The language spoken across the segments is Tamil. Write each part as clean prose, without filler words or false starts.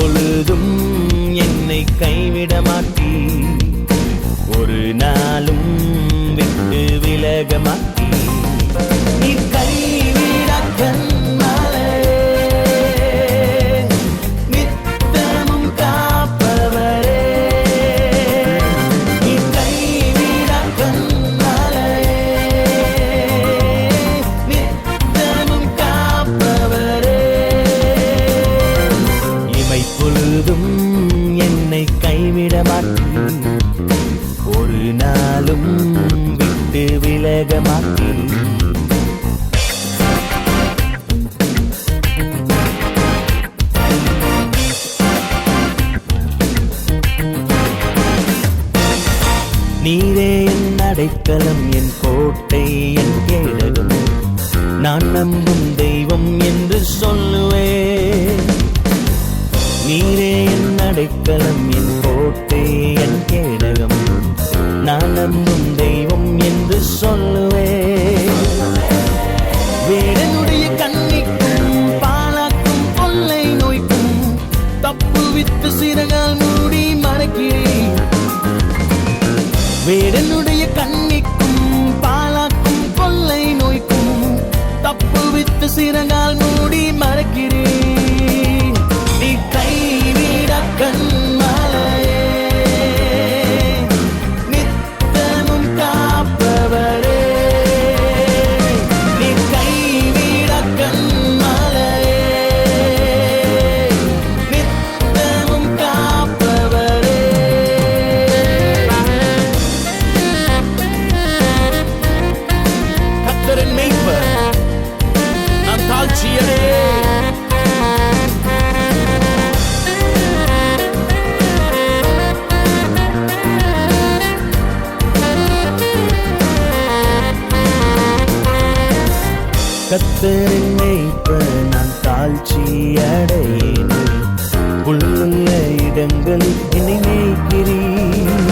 இமைப்பொழுதும் என்னை கைவிட மாட்டீ, ஒரு நாளும் விட்டு விலக மாட்டீ. நீ கைவிட கண்மலை, நித்தமும் காப்பவரே. நீ கைவிட கண்மலை, நித்தமும் காப்பவரே. இமைப்பொழுதும் என்னை கைவிட மாட்டீ, ஒரு நாளும் விட்டு விலக மாட்டீ. நீரே என் அடைக்கலம், என் கோட்டை, என் கேடகம், நான் நம்பும் தெய்வம் என்று சொல்லுவே. நீரே என் அடைக்கலம், என் கோட்டை, என் கேடகம், நான் நம்பும் தெய்வம் என்று சொல்லுவே. வேடனுடைய கண்ணிக்கும் பாலாக்கும் கொள்ளை நோய்க்கும் தப்புவித்து சிறகால் மூடி மறைக்கிறேன். வேடனுடைய கண்ணிக்கும் பாலாக்கும் கொள்ளை நோய்க்கும் தப்புவித்து சிறகால் மூடி மறைக்கிறேன். நீ கைவிட கண்மலையே, நித்தமும் காப்பவரே. நீ கைவிட கண்மலையே, நித்தமும் காப்பவரே. கர்த்தரின் மேய்ப்பர், நான் தாழ்ச்சியடே. கர்த்தரின் மேய்ப்பர், நான் தாழ்ச்சி அடையேன். புல்லுள்ள இடங்களில் என்னை மேய்க்கிறீர்.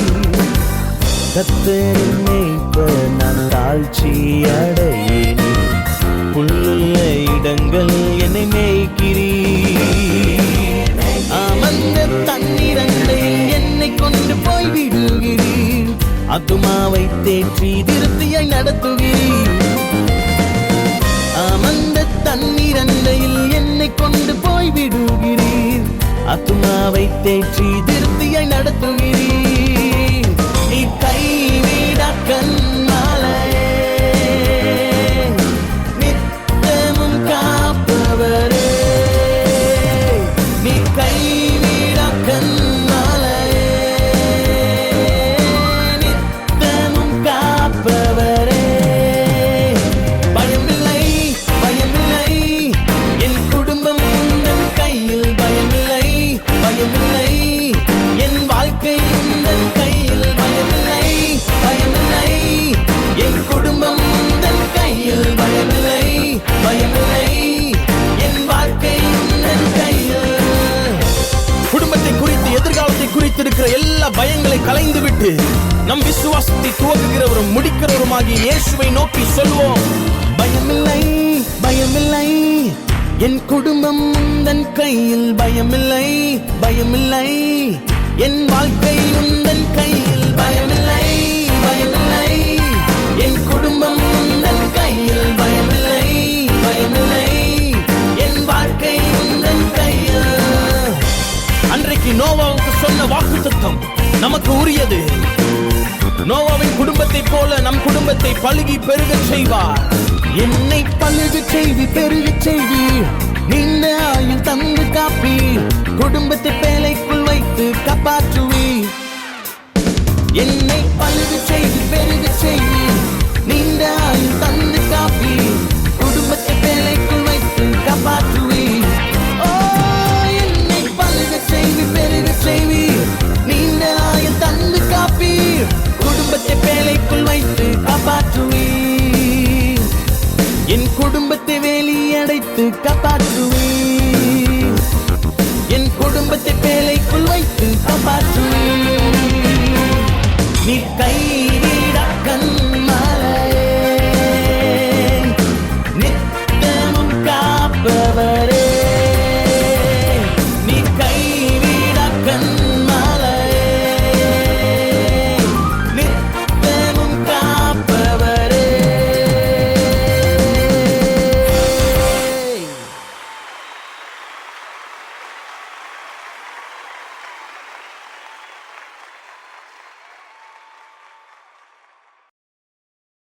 கர்த்தரின் மேய்ப்பர், நான் தாழ்ச்சி அடையேன். புல்லுள்ள இடங்கள் என்னை மேய்க்கிறீர். அமர்ந்த தண்ணீரண்டை என்னை கொண்டு போய் விடுகிறீர். ஆத்துமாவை தேற்றி திருப்தியாய் நடத்துகிறீர். அமர்ந்த தண்ணீரண்டையில் என்னை கொண்டு போய் விடுகிறீர். ஆத்துமாவை தேற்றி திருப்தியாய் நடத்துகிறீர். நீ கைவிட கண்மலையே, நித்தமும் காப்பவரே. நீ கைவிட கண்மலையே, நித்தமும் காப்பவரே. பயமில்லை, பயமில்லை, என் குடும்பம் உந்தன் கையில். பயமில்லை, பயமில்லை, என் வாழ்க்கை உந்தன் கையில். பயமில்லை, பயமில்லை, என் குடும்பம் உந்தன் கையில். பயமில்லை, பயமில்லை, என் வாழ்க்கை உந்தன் கையில். குடும்பத்தை குறித்து, எதிர்காலத்தை குறித்து இருக்கிற எல்லா பயங்களை களைந்து விட்டு நம் விசுவாசத்தை துவக்குகிறவரும் முடிக்கிறவருமாகிய இயேசுவை நோக்கி சொல்வோம். பயமில்லை, பயமில்லை, என் குடும்பம் உந்தன் கையில். பயமில்லை, பயமில்லை, என் வாழ்க்கை உந்தன் கையில். பயமில்லை, பயமில்லை, என் குடும்பம் உந்தன் கையில். பயமில்லை, பயமில்லை, என் வாழ்க்கை உந்தன் கையில். அன்றைக்கு நோவாவுக்கு சொன்ன வாக்குத்தத்தம் நமக்கு உரியது. நோவாவின் குடும்பத்தை போல நம் குடும்பத்தை பலுகி பெருகச் செய்வார். என்னை பலுகச் செய்வி, பெருகச் செய்வி, நீண்ட ஆயுள் தந்து காப்பி, குடும்பத்தை பேழைக்குள் வைத்து காப்பாற்றுவி. என்னை பலுகச் செய்வி, பெருகச் செய்வி, நீண்ட ஆயுள் தந்து காப்பி, குடும்பத்தை பேழைக்குள் வைத்து காப்பாற்றுவி. ஓ, என்னை பலுகச் செய்வி, பெருகச் செய்வி, நீண்ட ஆயுள் தந்து காப்பி, குடும்பத்தை பேழைக்குள் வைத்து காப்பாற்றுவி. என் குடும்பத்தை வேலியடைத்து காப்பாற்றுவி. என் குடும்பத்தை பேழைக்குள் வைத்து காப்பாற்றுவி. நீ கைவிட